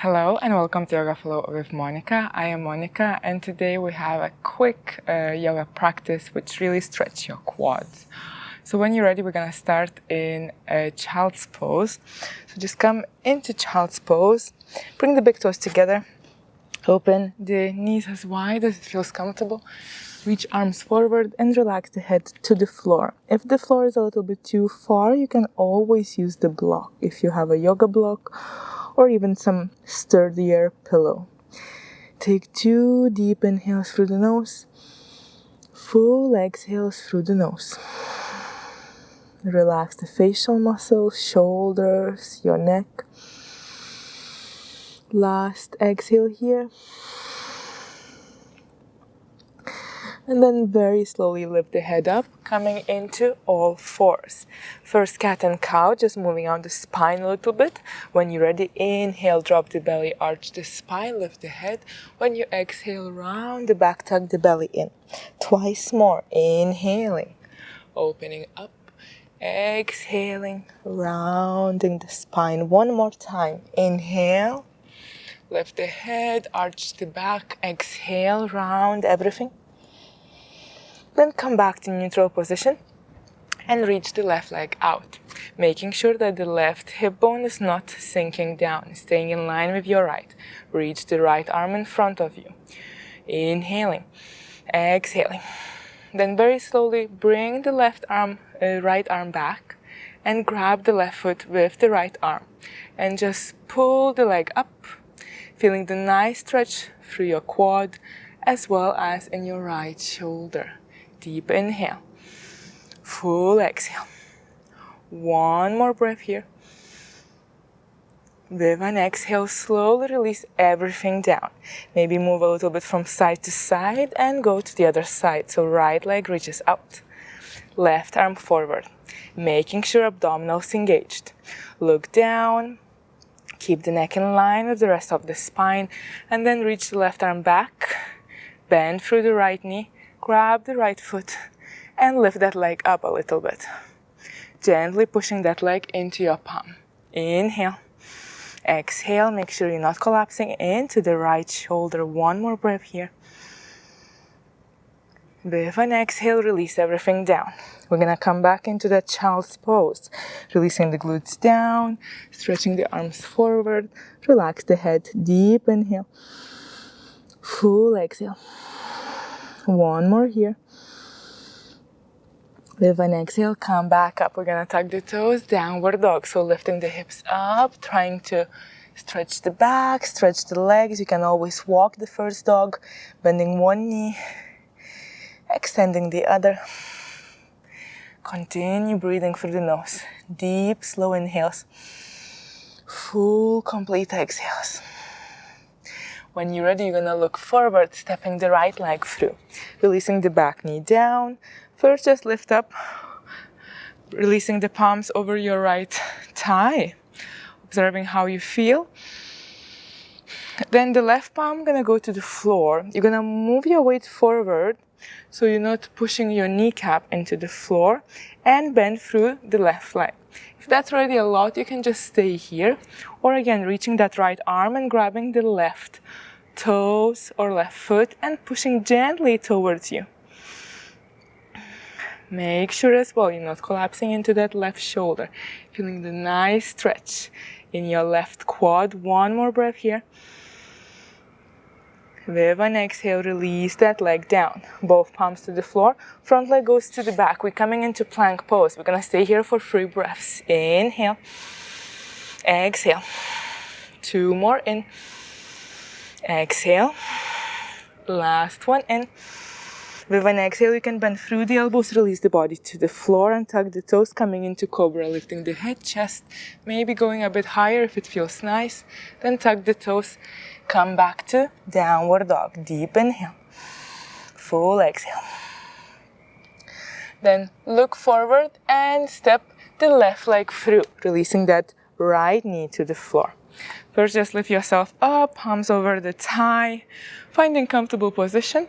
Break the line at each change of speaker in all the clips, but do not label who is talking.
Hello and welcome to Yoga Flow with Monica. I am Monica and today we have a quick yoga practice which really stretch your quads. So when you're ready, we're gonna start in a child's pose. So just come into child's pose, bring the big toes together, open the knees as wide as it feels comfortable, reach arms forward and relax the head to the floor. If the floor is a little bit too far, you can always use the block if you have a yoga block or even some sturdier pillow. Take 2 deep inhales through the nose, full exhales through the nose. Relax the facial muscles, shoulders, your neck. Last exhale here. And then very slowly lift the head up, coming into all fours. First cat and cow, just moving out the spine a little bit. When you're ready, inhale, drop the belly, arch the spine, lift the head. When you exhale, round the back, tuck the belly in. Twice more, inhaling, opening up, exhaling, rounding the spine. One more time, inhale, lift the head, arch the back, exhale, round everything. Then come back to neutral position and reach the left leg out, making sure that the left hip bone is not sinking down, staying in line with your right. Reach the right arm in front of you. Inhaling, exhaling. Then very slowly bring the right arm back and grab the left foot with the right arm and just pull the leg up, feeling the nice stretch through your quad as well as in your right shoulder. Deep inhale, full exhale. One more breath here. With an exhale, slowly release everything down. Maybe move a little bit from side to side and go to the other side. So right leg reaches out, left arm forward, making sure abdominals engaged. Look down, keep the neck in line with the rest of the spine, and then reach the left arm back, bend through the right knee, grab the right foot and lift that leg up a little bit. Gently pushing that leg into your palm. Inhale. Exhale, make sure you're not collapsing into the right shoulder. One more breath here. With an exhale, release everything down. We're gonna come back into that child's pose. Releasing the glutes down, stretching the arms forward. Relax the head. Deep inhale. Full exhale. One more here. With an exhale, come back up. We're gonna tuck the toes, downward dog. So lifting the hips up, trying to stretch the back, stretch the legs. You can always walk the first dog, bending one knee, extending the other. Continue breathing through the nose. Deep, slow inhales. Full, complete exhales. When you're ready, you're gonna look forward, stepping the right leg through. Releasing the back knee down. First, just lift up, releasing the palms over your right thigh, observing how you feel. Then the left palm gonna go to the floor. You're gonna move your weight forward so you're not pushing your kneecap into the floor and bend through the left leg. If that's already a lot, you can just stay here. Or again, reaching that right arm and grabbing the left toes or left foot and pushing gently towards you. Make sure as well you're not collapsing into that left shoulder. Feeling the nice stretch in your left quad. One more breath here. With an exhale, release that leg down. Both palms to the floor. Front leg goes to the back. We're coming into plank pose. We're gonna stay here for 3 breaths. Inhale. Exhale. 2 more in. Exhale. Last one in. With an exhale, you can bend through the elbows, release the body to the floor and tuck the toes, coming into cobra, lifting the head, chest, maybe going a bit higher if it feels nice. Then tuck the toes, come back to downward dog. Deep inhale, full exhale. Then look forward and step the left leg through, releasing that right knee to the floor. First, just lift yourself up, palms over the thigh, finding comfortable position.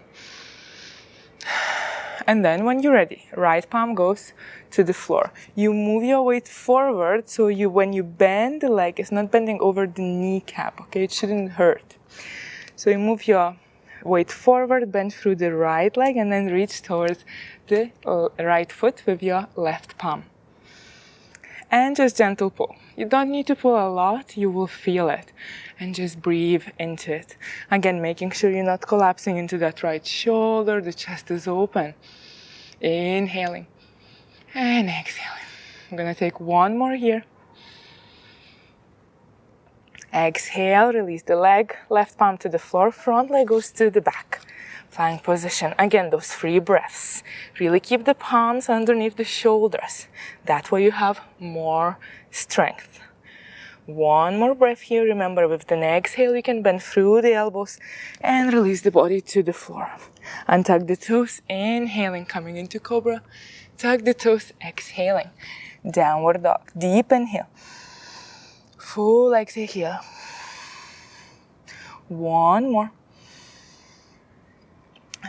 And then when you're ready, right palm goes to the floor. You move your weight forward, so when you bend the leg, it's not bending over the kneecap, okay? It shouldn't hurt. So you move your weight forward, bend through the right leg, and then reach towards the right foot with your left palm. And just gentle pull. You don't need to pull a lot, you will feel it. And just breathe into it. Again, making sure you're not collapsing into that right shoulder, the chest is open. Inhaling and exhaling. I'm gonna take one more here. Exhale, release the leg, left palm to the floor, front leg goes to the back. Plank position. Again, those 3 breaths. Really keep the palms underneath the shoulders. That way you have more strength. One more breath here. Remember, with the exhale, you can bend through the elbows and release the body to the floor. Untuck the toes, inhaling, coming into cobra. Tuck the toes, exhaling. Downward dog. Deep inhale. Full exhale here. One more.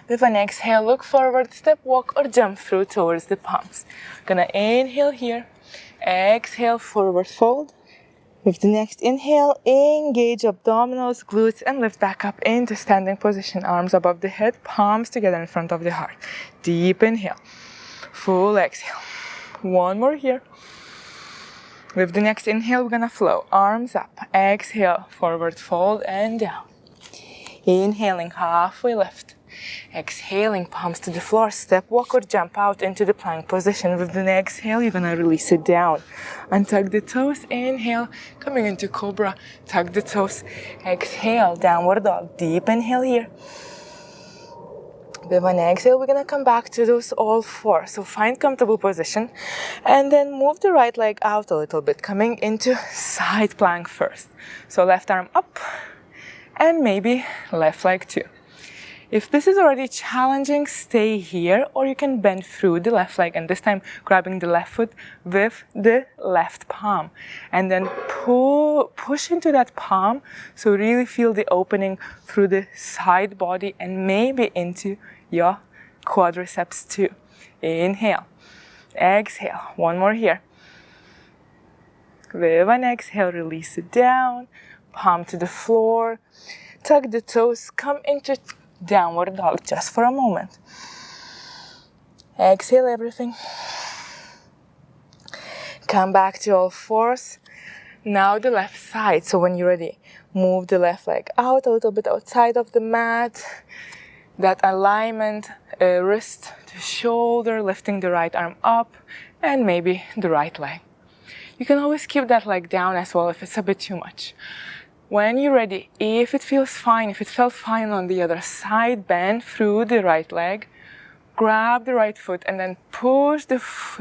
With an exhale, look forward, step, walk, or jump through towards the palms. Gonna inhale here. Exhale, forward fold. With the next inhale, engage abdominals, glutes, and lift back up into standing position. Arms above the head, palms together in front of the heart. Deep inhale. Full exhale. One more here. With the next inhale, we're gonna flow. Arms up. Exhale, forward fold and down. Inhaling, halfway lift. Exhaling, palms to the floor. Step, walk, or jump out into the plank position. With the exhale, you're gonna release it down. Untuck the toes. Inhale, coming into cobra. Tuck the toes. Exhale, downward dog. Deep inhale here. With an exhale, we're gonna come back to those all 4. So find comfortable position and then move the right leg out a little bit, coming into side plank first. So left arm up and maybe left leg too. If this is already challenging, stay here, or you can bend through the left leg and this time grabbing the left foot with the left palm. And then push into that palm, so really feel the opening through the side body and maybe into your quadriceps too. Inhale, exhale, one more here. With an exhale, release it down, palm to the floor, tuck the toes, come into downward dog just for a moment. Exhale everything. Come back to all 4s. Now the left side. So when you're ready, move the left leg out a little bit outside of the mat. That alignment, wrist to shoulder, lifting the right arm up, and maybe the right leg. You can always keep that leg down as well if it's a bit too much. When you're ready, if it feels fine, if it felt fine on the other side, bend through the right leg, grab the right foot, and then push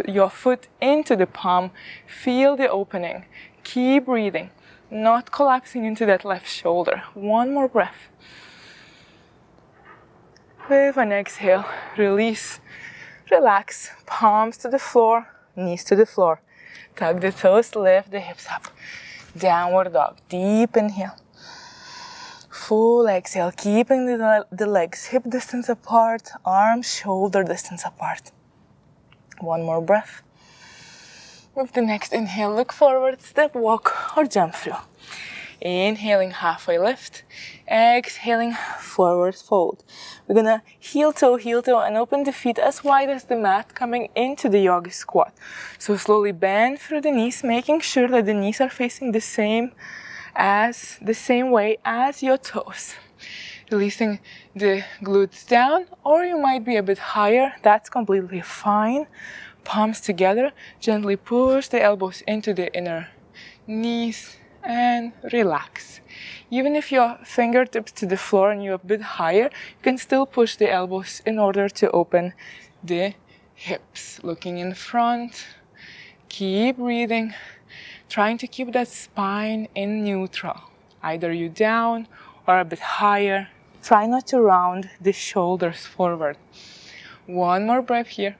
your foot into the palm. Feel the opening. Keep breathing, not collapsing into that left shoulder. One more breath. With an exhale, release, relax, palms to the floor, knees to the floor. Tuck the toes, lift the hips up. Downward dog, deep inhale. Full exhale, keeping the legs hip distance apart, arms shoulder distance apart. One more breath. With the next inhale, look forward, step, walk, or jump through. Inhaling, halfway lift. Exhaling, forward fold. We're gonna heel toe, and open the feet as wide as the mat, coming into the yogi squat. So slowly bend through the knees, making sure that the knees are facing the same way as your toes. Releasing the glutes down, or you might be a bit higher. That's completely fine. Palms together, gently push the elbows into the inner knees and relax. Even if your fingertips to the floor and you're a bit higher, you can still push the elbows in order to open the hips. Looking in front, keep breathing, trying to keep that spine in neutral. Either you down or a bit higher. Try not to round the shoulders forward. One more breath here.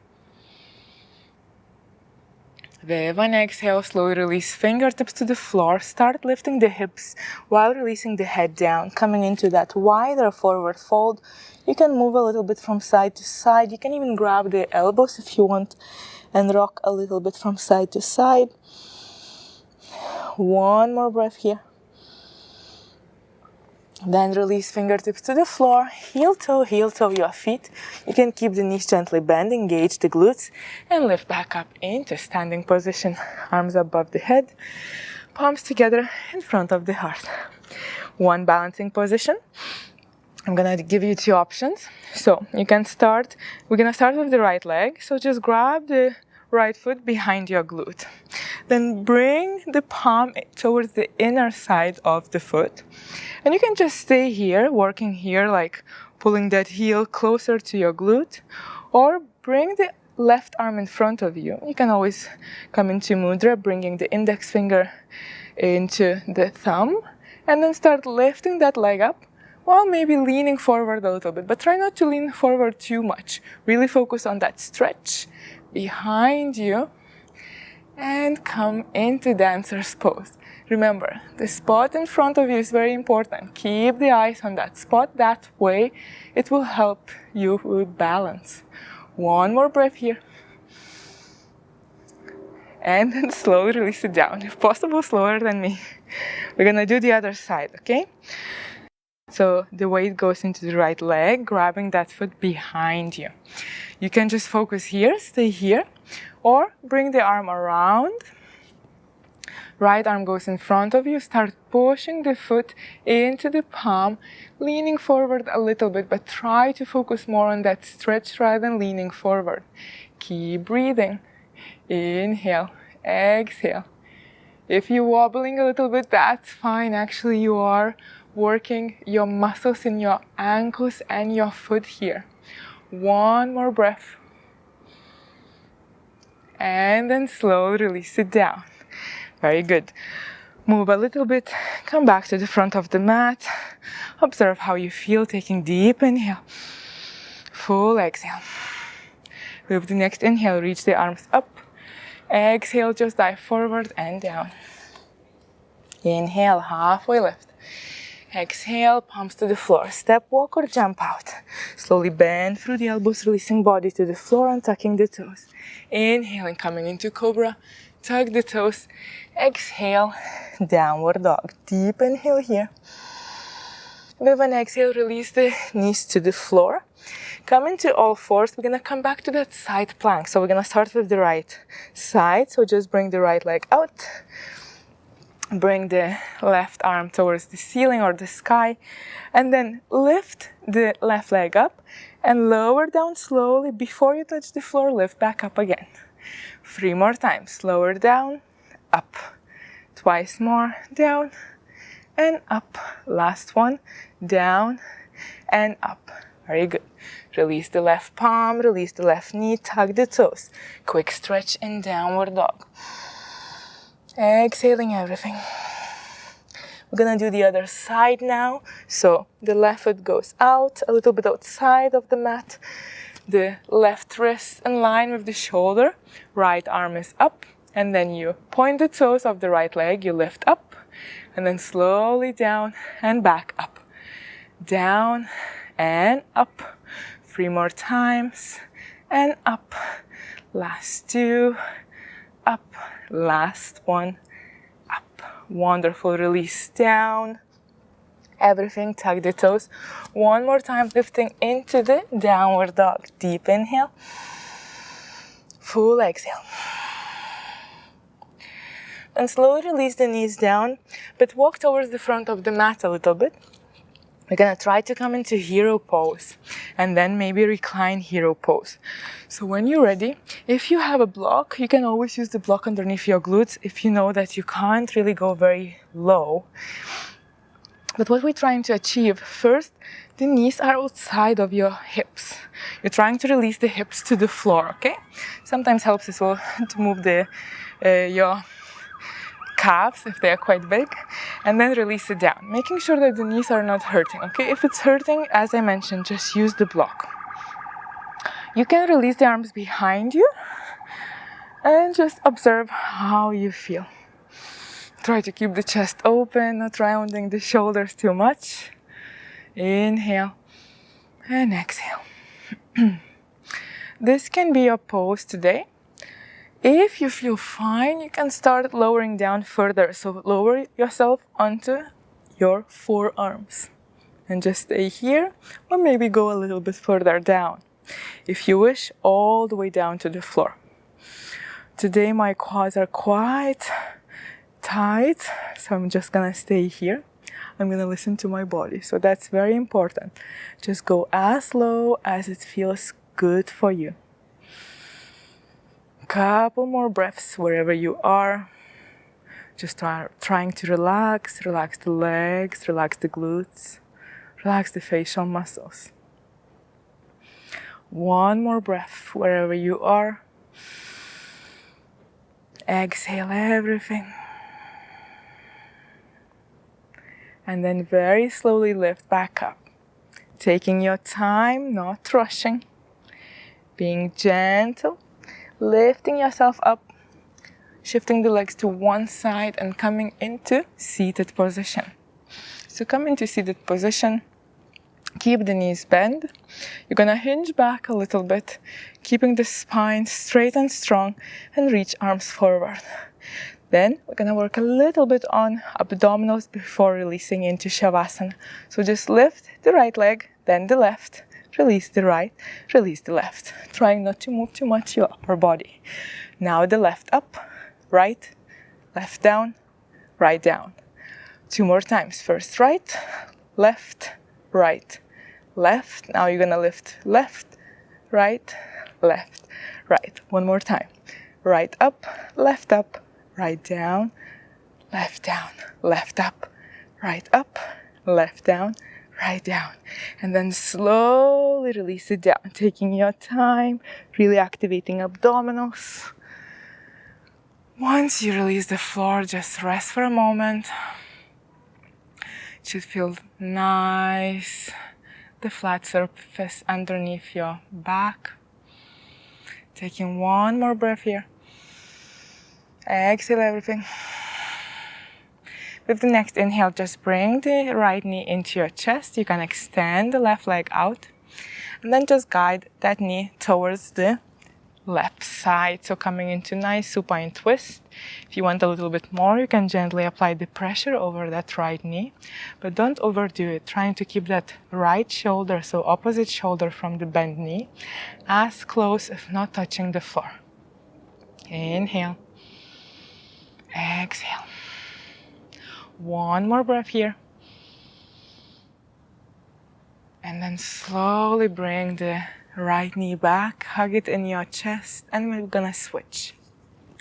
With an exhale, slowly release fingertips to the floor. Start lifting the hips while releasing the head down, coming into that wider forward fold. You can move a little bit from side to side. You can even grab the elbows if you want and rock a little bit from side to side. One more breath here. Then release fingertips to the floor, heel toe your feet. You can keep the knees gently bent, engage the glutes, and lift back up into standing position. Arms above the head, palms together in front of the heart. One balancing position. I'm gonna give you two options. So you can start, we're gonna start with the right leg. So just grab the right foot behind your glute. Then bring the palm towards the inner side of the foot. And you can just stay here, working here, like pulling that heel closer to your glute. Or bring the left arm in front of you. You can always come into mudra, bringing the index finger into the thumb. And then start lifting that leg up while maybe leaning forward a little bit. But try not to lean forward too much. Really focus on that stretch behind you. And come into dancer's pose. Remember, the spot in front of you is very important. Keep the eyes on that spot. That way, it will help you with balance. One more breath here. And then slowly release it down. If possible, slower than me. We're gonna do the other side, okay? So the weight goes into the right leg, grabbing that foot behind you. You can just focus here, stay here. Or bring the arm around. Right arm goes in front of you. Start pushing the foot into the palm, leaning forward a little bit, but try to focus more on that stretch rather than leaning forward. Keep breathing. Inhale, exhale. If you're wobbling a little bit, that's fine. Actually, you are working your muscles in your ankles and your foot here. One more breath. And then slowly release it down. Very good. Move a little bit. Come back to the front of the mat. Observe how you feel, taking deep inhale. Full exhale. With the next inhale, reach the arms up. Exhale, just dive forward and down. Inhale, halfway lift. Exhale, palms to the floor. Step, walk, or jump out. Slowly bend through the elbows, releasing body to the floor and tucking the toes. Inhaling, coming into cobra. Tug the toes. Exhale, downward dog. Deep inhale here. With an exhale, release the knees to the floor. Come into all fours. We're gonna come back to that side plank. So we're gonna start with the right side. So just bring the right leg out. Bring the left arm towards the ceiling or the sky, and then lift the left leg up and lower down slowly. Before you touch the floor, lift back up again. 3 more times. Lower down, up. Twice more, down and up. Last one, down and up. Very good. Release the left palm, release the left knee, tug the toes. Quick stretch in downward dog. Exhaling everything. We're gonna do the other side now. So the left foot goes out, a little bit outside of the mat. The left wrist in line with the shoulder. Right arm is up. And then you point the toes of the right leg. You lift up. And then slowly down and back up. Down and up. 3 more times. And up. Last 2. Up. Last one, up. Wonderful. Release down. Everything, tug the toes. One more time, lifting into the downward dog. Deep inhale. Full exhale. And slowly release the knees down, but walk towards the front of the mat a little bit. We're gonna try to come into hero pose and then maybe recline hero pose. So when you're ready, if you have a block, you can always use the block underneath your glutes if you know that you can't really go very low. But what we're trying to achieve, first, the knees are outside of your hips. You're trying to release the hips to the floor, okay? Sometimes helps as well to move your calves if they are quite big, and then release it down, making sure that the knees are not hurting, okay? If it's hurting, as I mentioned, just use the block. You can release the arms behind you, And just observe how you feel. Try to keep the chest open, not rounding the shoulders too much. Inhale and exhale. This can be your pose today. If you feel fine, you can start lowering down further. So lower yourself onto your forearms and just stay here, or maybe go a little bit further down. If you wish, all the way down to the floor. Today my quads are quite tight, so I'm just gonna stay here. I'm gonna listen to my body, so that's very important. Just go as low as it feels good for you. Couple more breaths wherever you are. Just trying to relax the legs, relax the glutes, relax the facial muscles. One more breath wherever you are. Exhale everything. And then very slowly lift back up. Taking your time, not rushing. Being gentle. Lifting yourself up. Shifting the legs to one side and coming into seated position. So come into seated position. Keep the knees bent. You're gonna hinge back a little bit, keeping the spine straight and strong, and reach arms forward. Then we're gonna work a little bit on abdominals before releasing into Shavasana. So just lift the right leg, then the left, release the right, release the left. Trying not to move too much your upper body. Now the left up, right, left down, right down. 2 more times. First right, left, right, left. Now you're gonna lift left, right, left, right. 1 more time. Right up, right down, left up, right up, left down, right down. And then slowly release it down, taking your time, really activating abdominals. Once you release the floor, just rest for a moment. It should feel nice. The flat surface underneath your back. Taking one more breath here. Exhale everything. With the next inhale, just bring the right knee into your chest. You can extend the left leg out. And then just guide that knee towards the left side. So coming into nice supine twist. If you want a little bit more, you can gently apply the pressure over that right knee. But don't overdo it. Trying to keep that right shoulder, so opposite shoulder from the bent knee, as close, if not touching the floor. Inhale. Exhale. One more breath here. And then slowly bring the right knee back, hug it in your chest, and we're gonna switch.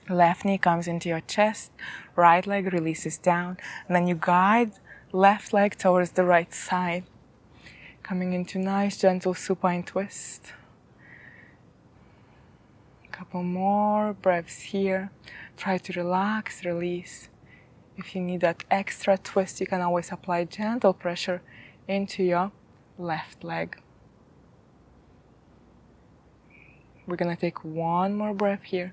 Left knee comes into your chest, right leg releases down, and then you guide left leg towards the right side. Coming into nice, gentle supine twist. Couple more breaths here. Try to relax, release. If you need that extra twist, you can always apply gentle pressure into your left leg. We're gonna take one more breath here.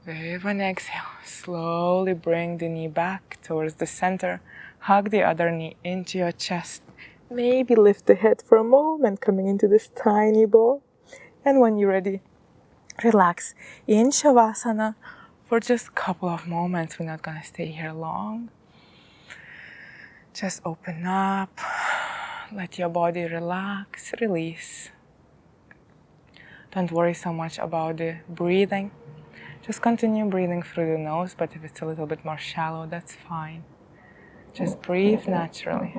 With an exhale, slowly bring the knee back towards the center. Hug the other knee into your chest. Maybe lift the head for a moment, coming into this tiny ball. And when you're ready, relax in Shavasana for just a couple of moments. We're not gonna stay here long. Just open up, let your body relax, release. Don't worry so much about the breathing. Just continue breathing through the nose, but if it's a little bit more shallow, that's fine. Just breathe naturally.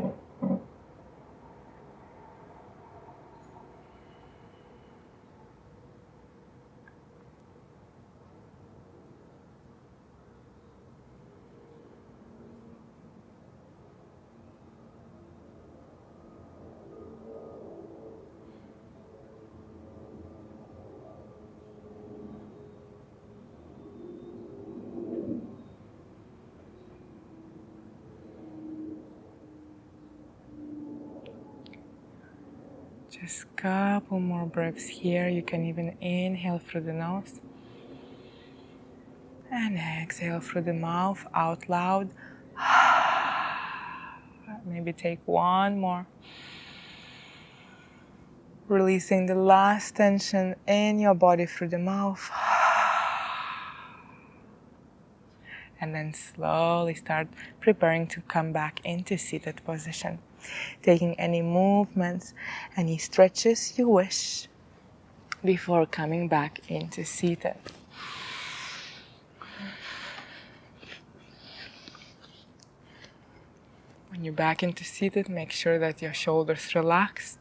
Just a couple more breaths here. You can even inhale through the nose and exhale through the mouth out loud. Maybe take one more. Releasing the last tension in your body through the mouth. And then slowly start preparing to come back into seated position. Taking any movements, any stretches you wish before coming back into seated. When you're back into seated, make sure that your shoulders relaxed,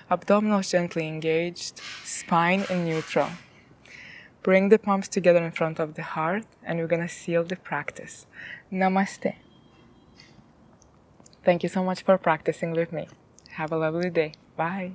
abdominals gently engaged, spine in neutral. Bring the palms together in front of the heart, and we're gonna seal the practice. Namaste. Thank you so much for practicing with me. Have a lovely day. Bye.